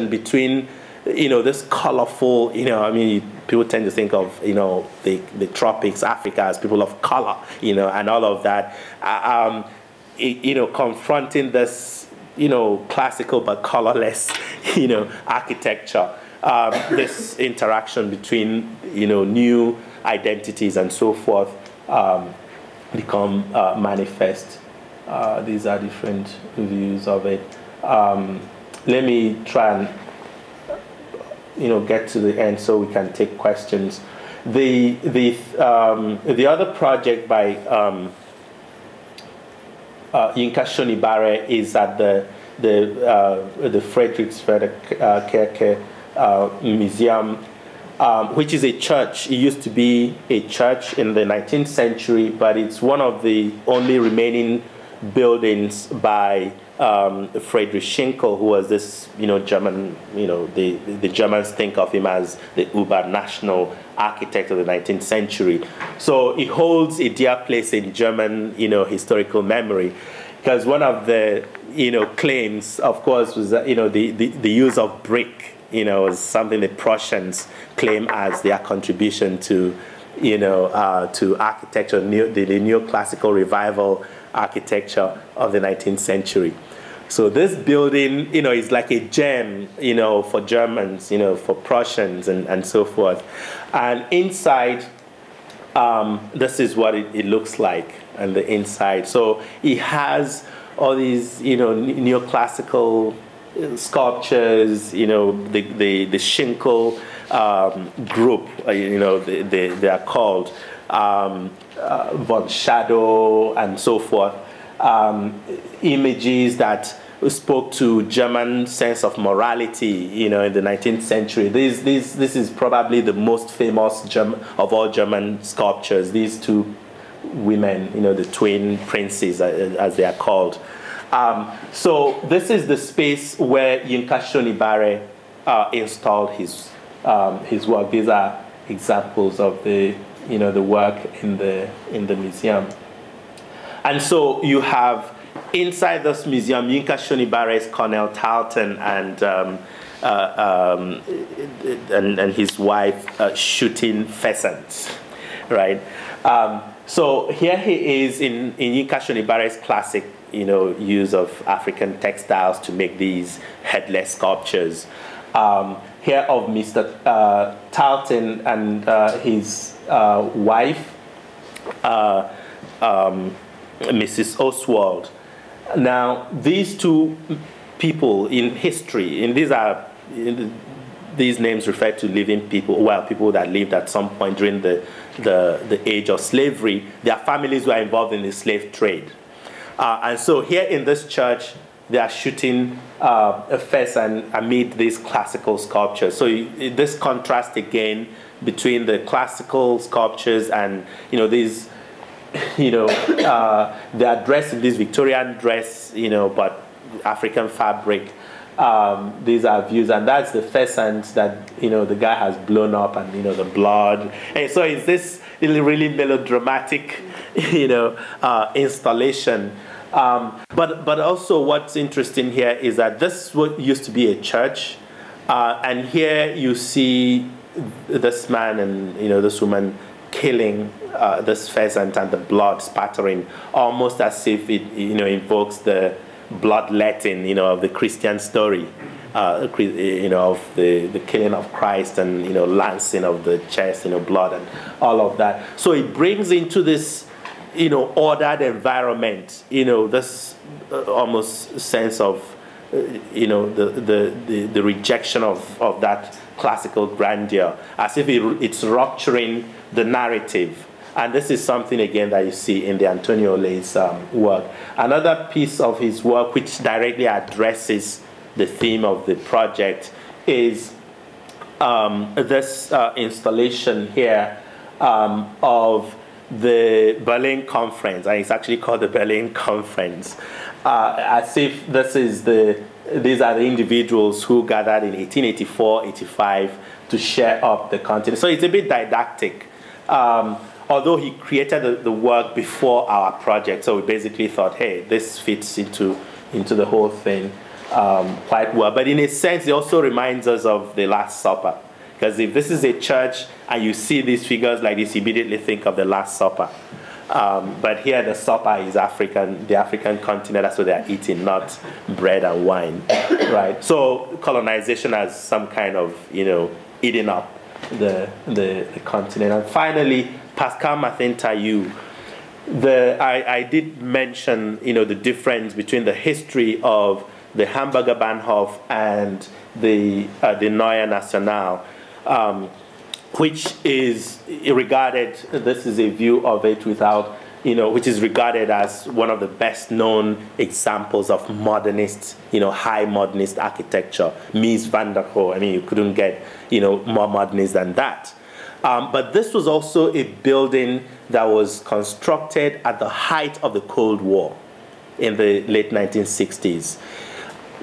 between, this colorful, I mean, people tend to think of, the tropics, Africa as people of color, and all of that, confronting this, classical but colorless, architecture, this interaction between, new identities and so forth, become manifest. These are different views of it. Let me try and get to the end so we can take questions. The other project by Yinka Shonibare is at the Frederiksberg Kirke Museum, which is a church. It used to be a church in the 19th century, but it's one of the only remaining buildings by Friedrich Schinkel, who was this, German, the Germans think of him as the uber-national architect of the 19th century. So it holds a dear place in German, historical memory, because one of the, claims, of course, was that, the use of brick, was something the Prussians claim as their contribution to, to architecture, the neoclassical revival architecture of the 19th century. So this building, is like a gem, for Germans, for Prussians and so forth. And inside, this is what it looks like on the inside. So it has all these, neoclassical sculptures, the Schinkel group, they are called, von Shadow and so forth, images that spoke to German sense of morality, in the 19th century. This is probably the most famous of all German sculptures. These two women, the twin princes, as they are called. So this is the space where Yinka Shonibare installed his work. These are examples of the the work in the museum. And so you have inside this museum Yinka Shonibare's Colonel Tarleton and his wife shooting pheasants, right? So here he is in Yinka Shonibare's classic, use of African textiles to make these headless sculptures. Here of Mr. Tarleton and his wife, Mrs. Oswald. Now, these two people in history, and these names refer to living people, people that lived at some point during the age of slavery. Their families were involved in the slave trade. And so here in this church, they are shooting a pheasant amid these classical sculptures. So this contrast again between the classical sculptures and, these, they are dressed in this Victorian dress, but African fabric. These are views, and that's the pheasant that, the guy has blown up, and, the blood. And so it's this really melodramatic, installation. But also what's interesting here is that this used to be a church, and here you see this man and this woman killing this pheasant and the blood spattering, almost as if it invokes the bloodletting of the Christian story, of the killing of Christ and lancing of the chest, blood and all of that. So it brings into this ordered environment, this almost sense of, the rejection of that classical grandeur, as if it's rupturing the narrative. And this is something, again, that you see in the Antonio Leigh's work. Another piece of his work which directly addresses the theme of the project is this installation here of the Berlin Conference, and it's actually called the Berlin Conference, as if these are the individuals who gathered in 1884-85 to share up the continent. So it's a bit didactic. Although he created the work before our project, so we basically thought, hey, this fits into the whole thing. quite well. But in a sense, it also reminds us of the Last Supper. Because if this is a church and you see these figures like this, you immediately think of the Last Supper. But here the supper is African, the African continent, that's what they're eating, not bread and wine, right? So colonization has some kind of, eating up the continent. And finally, Pascal Martin Tailloux. I did mention, the difference between the history of the Hamburger Bahnhof and the Neue National, which is regarded, this is a view of it without, which is regarded as one of the best known examples of modernist, high modernist architecture. Mies van der Rohe, you couldn't get, more modernist than that. But this was also a building that was constructed at the height of the Cold War in the late 1960s,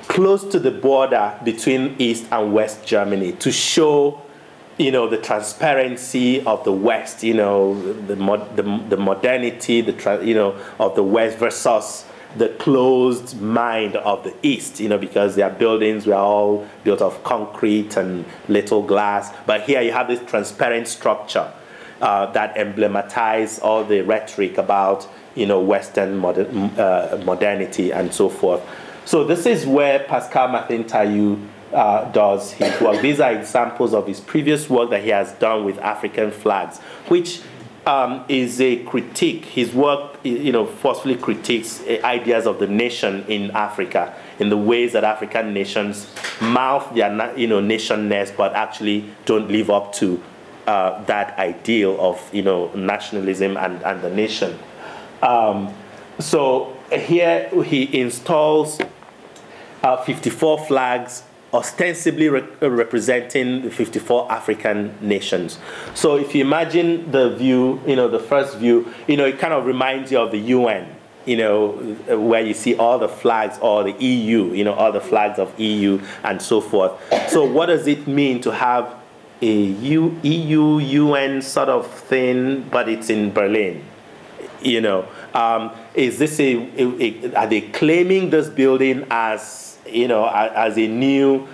close to the border between East and West Germany, to show the transparency of the West, the modernity, of the West versus the closed mind of the East, because their buildings were all built of concrete and little glass. But here you have this transparent structure that emblematized all the rhetoric about, Western modernity and so forth. So this is where Pascal Martin Tailloux does his work. These are examples of his previous work that he has done with African flags, which is a critique. His work, forcefully critiques ideas of the nation in Africa, in the ways that African nations mouth their, nationness, but actually don't live up to that ideal of, nationalism and the nation. So here he installs 54 flags, ostensibly representing the 54 African nations. So if you imagine the view, the first view, it kind of reminds you of the UN, where you see all the flags, or the EU, all the flags of EU and so forth. So what does it mean to have a EU, UN sort of thing, but it's in Berlin? Is this are they claiming this building as, as a new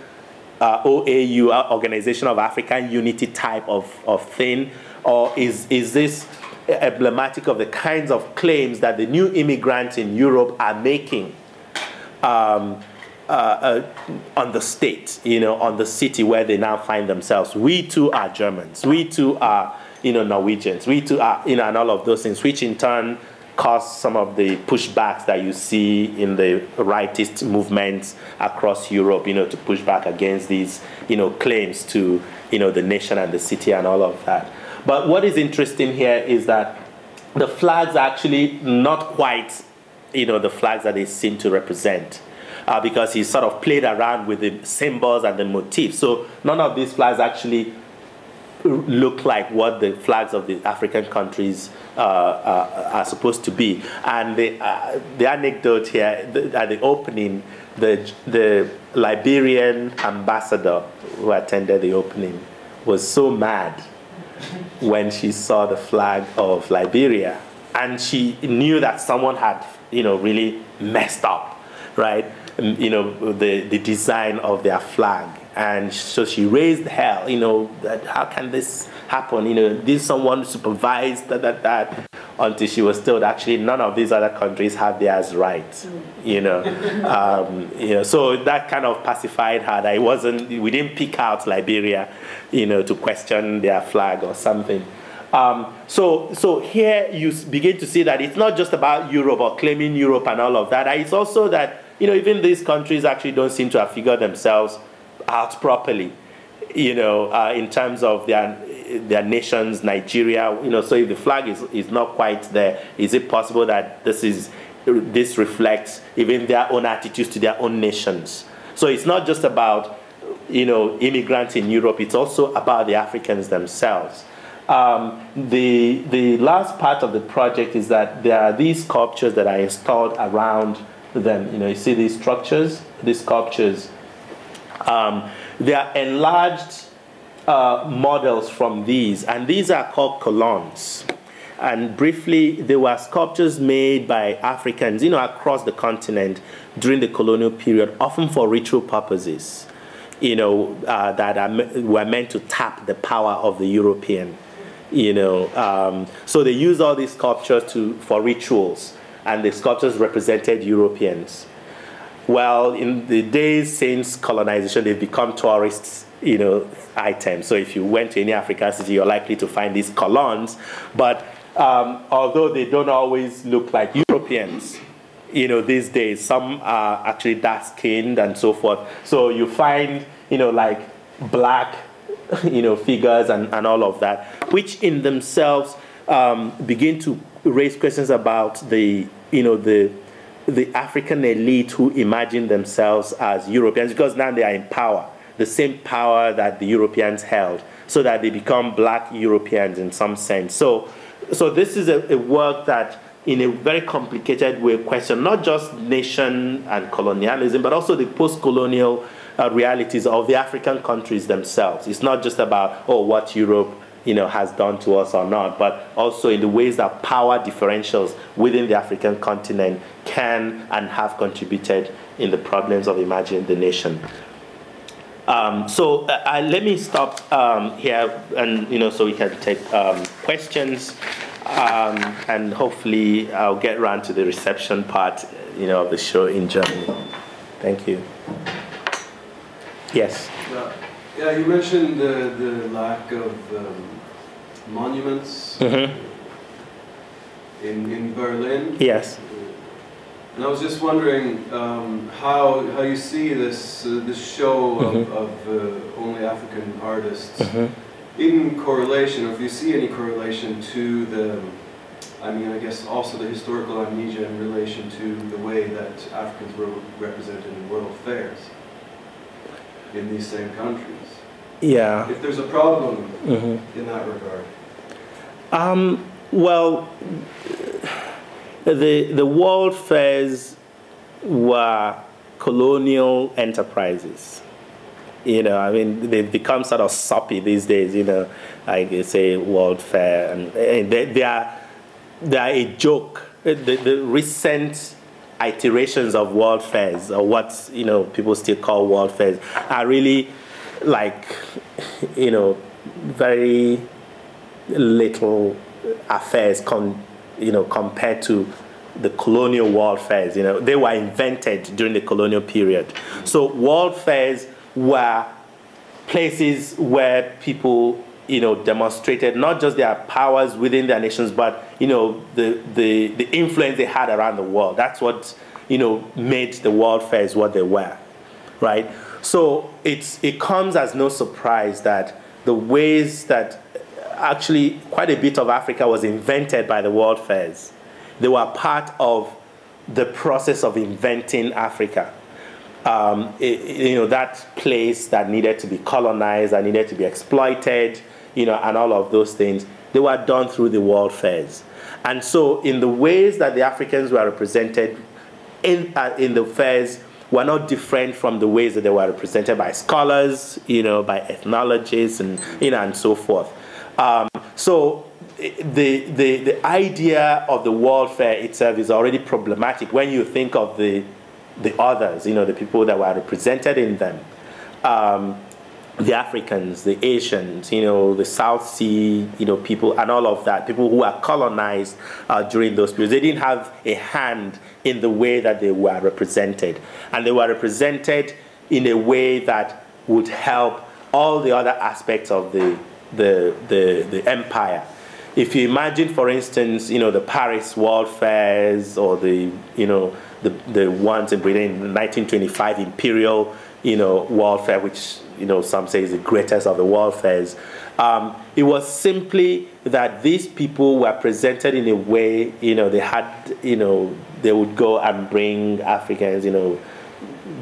OAU, Organization of African Unity type of thing? Or is this emblematic of the kinds of claims that the new immigrants in Europe are making on the state, on the city where they now find themselves? We too are Germans. We too are, Norwegians. We too are, and all of those things, which in turn cause some of the pushbacks that you see in the rightist movements across Europe, to push back against these, claims to, the nation and the city and all of that. But what is interesting here is that the flags are actually not quite, the flags that they seem to represent, because he sort of played around with the symbols and the motifs. So none of these flags actually look like what the flags of the African countries are supposed to be. And the anecdote here, at the opening, the Liberian ambassador who attended the opening was so mad when she saw the flag of Liberia, and she knew that someone had, really messed up, right? The design of their flag. And so she raised hell, that how can this happen? Did someone supervise that, until she was told actually none of these other countries have theirs right, So that kind of pacified her that we didn't pick out Liberia, to question their flag or something. So here you begin to see that it's not just about Europe or claiming Europe and all of that. It's also that, even these countries actually don't seem to have figured themselves out properly, in terms of their nations. Nigeria, so if the flag is not quite there, is it possible that this reflects even their own attitudes to their own nations? So it's not just about, immigrants in Europe, it's also about the Africans themselves. The last part of the project is that there are these sculptures that are installed around them. You see these structures, these sculptures. They are enlarged models from these, and these are called columns. And briefly, there were sculptures made by Africans, across the continent during the colonial period, often for ritual purposes, that were meant to tap the power of the European, So they used all these sculptures for rituals, and the sculptures represented Europeans. Well, in the days since colonization, they've become tourists, items. So if you went to any African city, you're likely to find these colons. But although they don't always look like Europeans, these days, some are actually dark-skinned and so forth. So you find, like black, figures and all of that, which in themselves begin to raise questions about the African elite who imagine themselves as Europeans, because now they are in power, the same power that the Europeans held, so that they become black Europeans in some sense. So this is a work that, in a very complicated way, questions not just nation and colonialism, but also the post-colonial realities of the African countries themselves. It's not just about, what Europe has done to us or not, but also in the ways that power differentials within the African continent can and have contributed in the problems of imagining the nation. Let me stop here, and so we can take questions, and hopefully I'll get around to the reception part, of the show in Germany. Thank you. Yes. Yeah, you mentioned the lack of monuments in Berlin. Yes. And I was just wondering how you see this show of only African artists in correlation, or if you see any correlation to the, I guess also the historical amnesia in relation to the way that Africans were represented in world fairs in these same countries. Yeah. If there's a problem in that regard. Well, the world fairs were colonial enterprises. They've become sort of soppy these days, like they say world fair, and they are a joke. The recent iterations of world fairs, or what people still call world fairs, are really like very little affairs compared to the colonial world fairs. They were invented during the colonial period. So world fairs were places where people demonstrated not just their powers within their nations, but the influence they had around the world. That's what made the world fairs what they were, right? So it comes as no surprise that the ways that actually quite a bit of Africa was invented by the world fairs, they were part of the process of inventing Africa. That place that needed to be colonized, that needed to be exploited, and all of those things, they were done through the world fairs. And so in the ways that the Africans were represented in the fairs were not different from the ways that they were represented by scholars, by ethnologists, and so forth. So the idea of the world fair itself is already problematic when you think of the others, the people that were represented in them. The Africans, the Asians, the South Sea, people, and all of that, people who were colonized during those periods. They didn't have a hand in the way that they were represented. And they were represented in a way that would help all the other aspects of the empire. If you imagine, for instance, the Paris World Fairs, or the ones in Britain in the 1925 Imperial, World Fair, which, some say is the greatest of the world fairs. It was simply that these people were presented in a way, they had, they would go and bring Africans,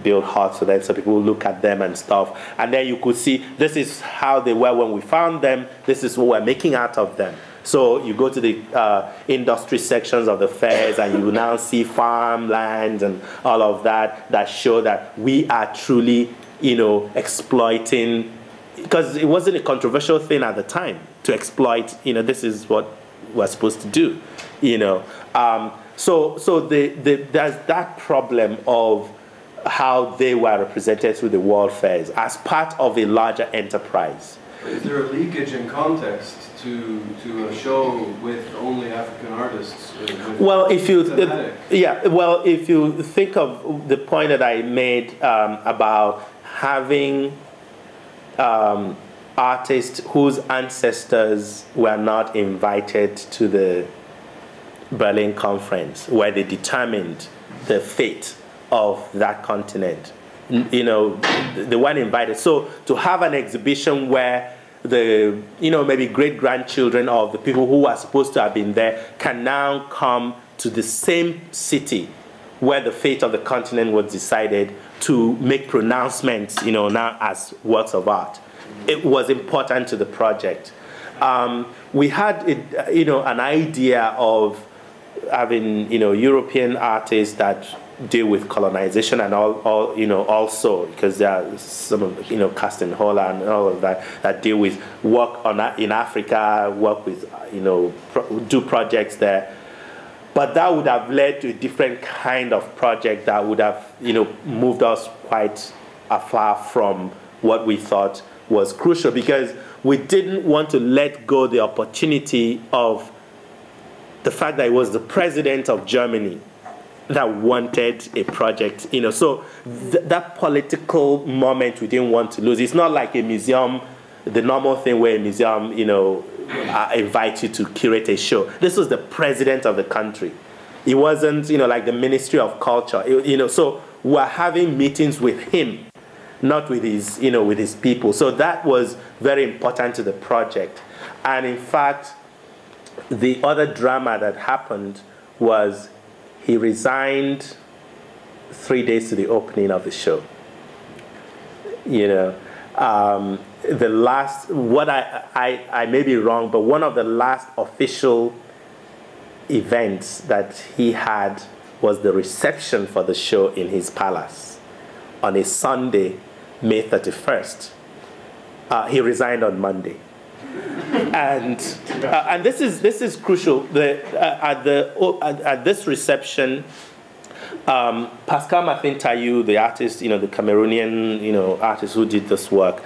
build huts for them so people would look at them and stuff. And then you could see, this is how they were when we found them, this is what we're making out of them. So you go to the industry sections of the fairs, and you will now see farmlands and all of that show that we are truly, exploiting, because it wasn't a controversial thing at the time to exploit, this is what were supposed to do, So there's that problem of how they were represented through the world fairs as part of a larger enterprise. Is there a leakage in context to a show with only African artists? Well, if you if you think of the point that I made about having artists whose ancestors were not invited to the Berlin Conference, where they determined the fate of that continent. They weren't invited. So to have an exhibition where the, maybe great-grandchildren of the people who are supposed to have been there can now come to the same city where the fate of the continent was decided to make pronouncements, now as works of art. It was important to the project. We had, an idea of having, European artists that deal with colonization and all also, because there are some of, Carsten Holland and all of that deal with work in Africa, work with, do projects there. But that would have led to a different kind of project that would have, moved us quite afar from what we thought was crucial, because we didn't want to let go the opportunity of the fact that it was the president of Germany that wanted a project, so that political moment we didn't want to lose. It's not like a museum, the normal thing where a museum, invite you to curate a show. This was the president of the country. It wasn't, like the Ministry of Culture, so we're having meetings with him, not with his, with his people. So that was very important to the project. And in fact, the other drama that happened was he resigned 3 days to the opening of the show. The last, what I may be wrong, but one of the last official events that he had was the reception for the show in his palace on a Sunday, May 31st. He resigned on Monday. And this is crucial. At this reception, Pascal Martin Tayu, the artist, the Cameroonian, artist who did this work,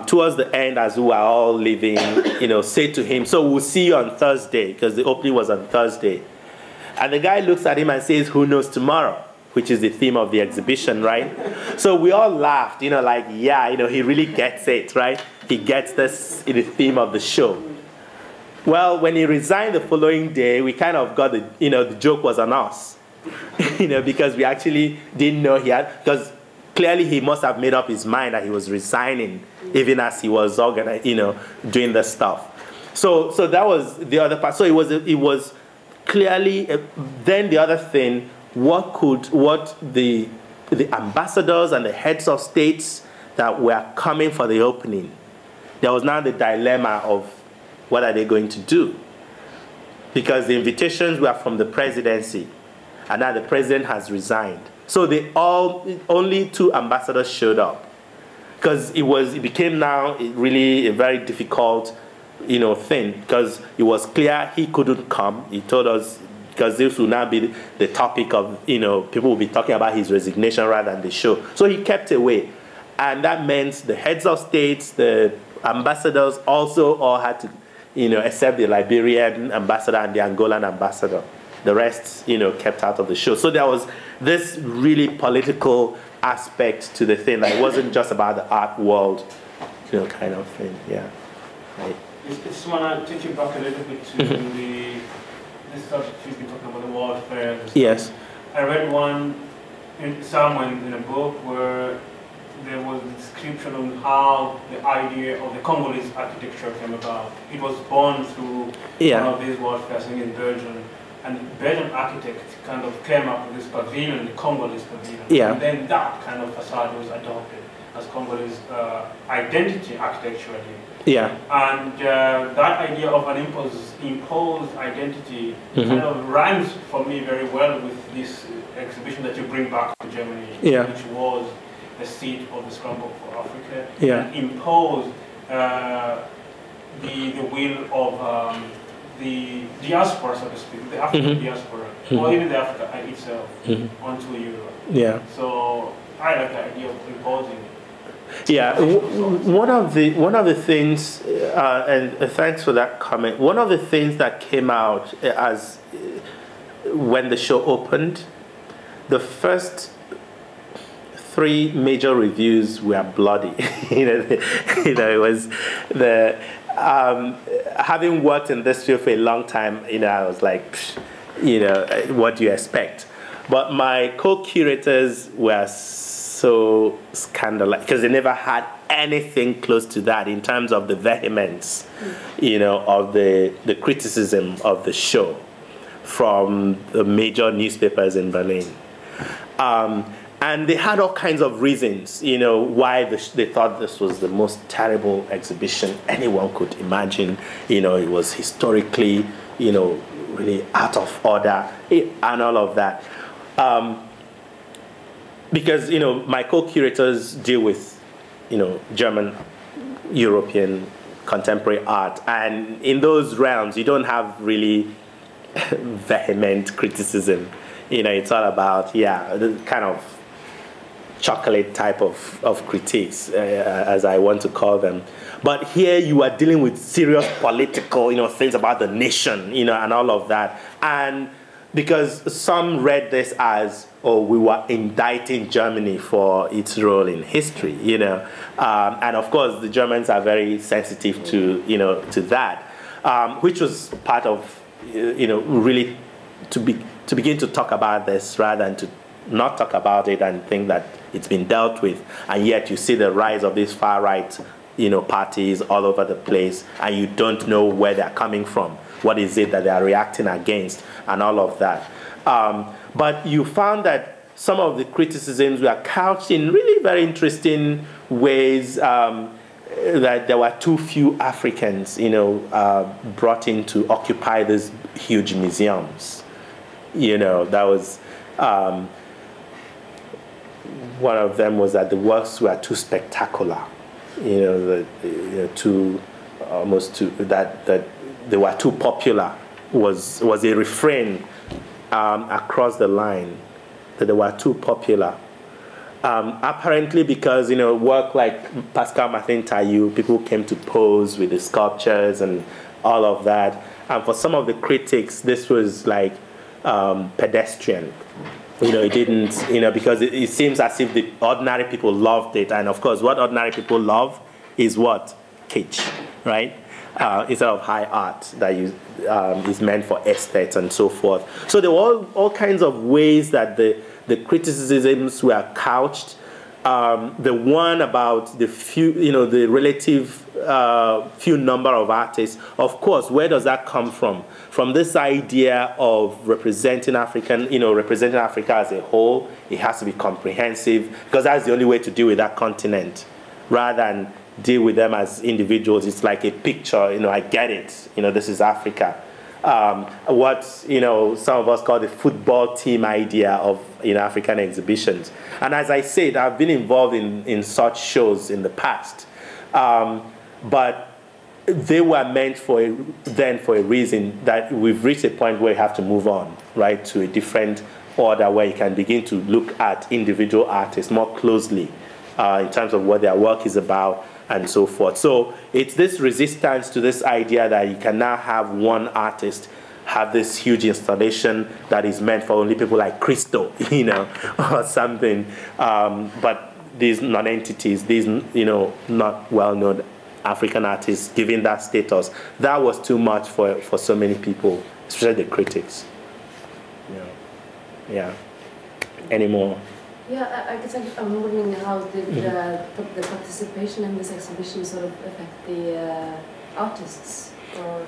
towards the end, as we were all leaving, said to him, "So we'll see you on Thursday," because the opening was on Thursday. And the guy looks at him and says, "Who knows tomorrow?" Which is the theme of the exhibition, right? So we all laughed, he really gets it, right? He gets this in the theme of the show. Well, when he resigned the following day, we kind of got the joke was on us, because we actually didn't know because clearly he must have made up his mind that he was resigning, even as he was doing the stuff. So that was the other part. So it was clearly, then the other thing, what the ambassadors and the heads of states that were coming for the opening, there was now the dilemma of what are they going to do? Because the invitations were from the presidency, and now the president has resigned. So only 2 ambassadors showed up, because it became now really a very difficult, thing, because it was clear he couldn't come. He told us, because this will now be the topic of, people will be talking about his resignation rather than the show. So he kept away. And that meant the heads of states, the ambassadors also all had to, except the Liberian ambassador and the Angolan ambassador. The rest, kept out of the show. So there was this really political aspect to the thing. Like, it wasn't just about the art world, kind of thing. Yeah. Right. I just want to take you back a little bit to this subject you've been talking about, the world fair. Yes. I read one somewhere in a book where there was a description on how the idea of the Congolese architecture came about. It was born through one of these world fairs in Belgium. And the Belgian architect kind of came up with this pavilion, the Congolese pavilion. Yeah. And then that kind of facade was adopted as Congolese identity architecturally. Yeah. And that idea of an imposed identity kind of rhymes for me very well with this exhibition that you bring back to Germany, which was the seat of the Scramble for Africa, and imposed the will of the diaspora, so to speak, the African diaspora, or even the Africa itself, onto Europe. Yeah. So I like the idea of imposing it. Yeah, one of the things, and thanks for that comment. One of the things that came out as when the show opened, the first 3 major reviews were bloody. It was the having worked in this field for a long time. I was like, what do you expect? But my co-curators were so scandalized because they never had anything close to that in terms of the vehemence, of the criticism of the show from the major newspapers in Berlin. And they had all kinds of reasons, why they thought this was the most terrible exhibition anyone could imagine. It was historically, really out of order and all of that. Because, my co-curators deal with, German, European, contemporary art. And in those realms, you don't have really vehement criticism. It's all about, the kind of chocolate type of critiques, as I want to call them. But here you are dealing with serious political, things about the nation, and all of that. And because some read this as, we were indicting Germany for its role in history, and of course the Germans are very sensitive to, to that, which was part of, really to begin to talk about this rather than to not talk about it and think that it's been dealt with. And yet you see the rise of these far right, parties all over the place, and you don't know where they're coming from. What is it that they are reacting against, and all of that. But you found that some of the criticisms were couched in really very interesting ways, that there were too few Africans, brought in to occupy these huge museums. That was, one of them was that the works were too spectacular, that they were too popular was a refrain across the line, that they were too popular. Apparently because, work like Pascal Martin Taillou, people came to pose with the sculptures and all of that. And for some of the critics, this was like pedestrian. It didn't, because it seems as if the ordinary people loved it. And of course, what ordinary people love is what? Kitsch, right? Instead of high art that is meant for aesthetics and so forth. So there were all kinds of ways that the criticisms were couched. The one about the few, the relative few number of artists. Of course, where does that come from? From this idea of representing representing Africa as a whole. It has to be comprehensive because that's the only way to deal with that continent, rather than deal with them as individuals. It's like a picture, I get it, this is Africa. What, some of us call the football team idea of, African exhibitions. And as I said, I've been involved in such shows in the past. But they were meant for a reason that we've reached a point where you have to move on, right, to a different order where you can begin to look at individual artists more closely in terms of what their work is about, and so forth. So it's this resistance to this idea that you can now have one artist have this huge installation that is meant for only people like Christo, or something. But these non-entities, these, not well-known African artists giving that status, that was too much for so many people, especially the critics. Yeah. Any more? Yeah, I guess I'm wondering how did the participation in this exhibition sort of affect the artists? Or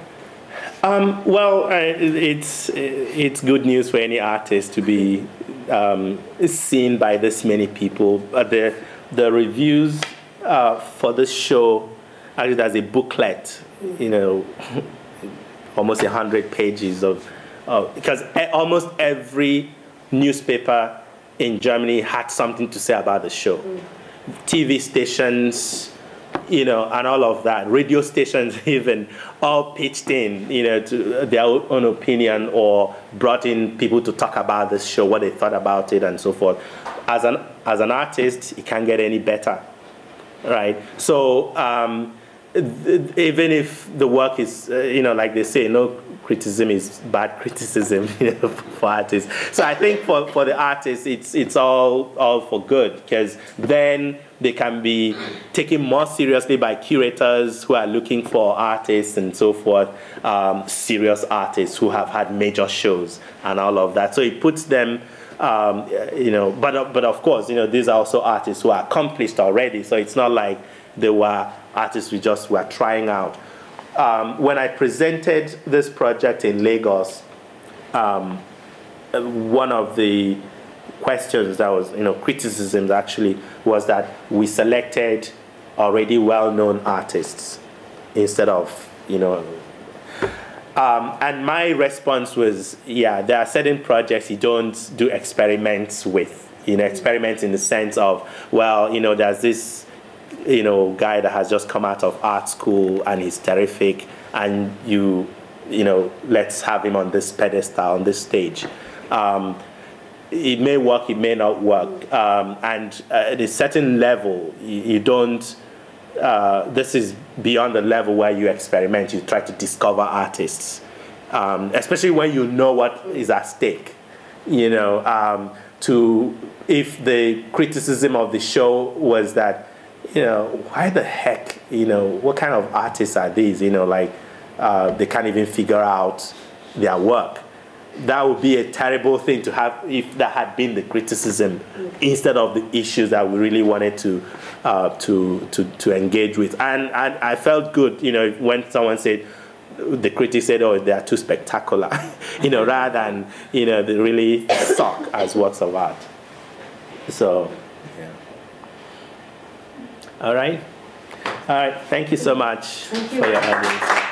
well, it's good news for any artist to be seen by this many people. The reviews for this show, actually, there's a booklet, almost 100 pages because almost every newspaper in Germany had something to say about the show. TV stations, you know, and all of that. Radio stations even all pitched in, you know, to their own opinion or brought in people to talk about this show, what they thought about it, and so forth. As an artist, it can't get any better, right? So even if the work is, you know, like they say, no criticism is bad criticism, you know, for artists. So I think for the artists, it's all for good, because then they can be taken more seriously by curators who are looking for artists and so forth, serious artists who have had major shows and all of that. So it puts them, you know, but of course, you know, these are also artists who are accomplished already. So it's not like they were artists we just were trying out. When I presented this project in Lagos, one of the questions that was, you know, criticisms actually, was that we selected already well-known artists instead of, you know, and my response was, yeah, there are certain projects you don't do experiments with, you know, experiments in the sense of, well, you know, there's this, you know, guy that has just come out of art school and he's terrific, and you know, let's have him on this pedestal, on this stage. It may work, it may not work, and at a certain level, you don't, this is beyond the level where you experiment, you try to discover artists, especially when you know what is at stake, you know, if the criticism of the show was that, you know, why the heck, you know, what kind of artists are these, you know, like, they can't even figure out their work. That would be a terrible thing to have if that had been the criticism instead of the issues that we really wanted to engage with. And I felt good, you know, when someone said, the critics said, oh, they are too spectacular, you know, rather than, you know, they really suck as works of art. So, yeah. All right. Thank you so much for your audience.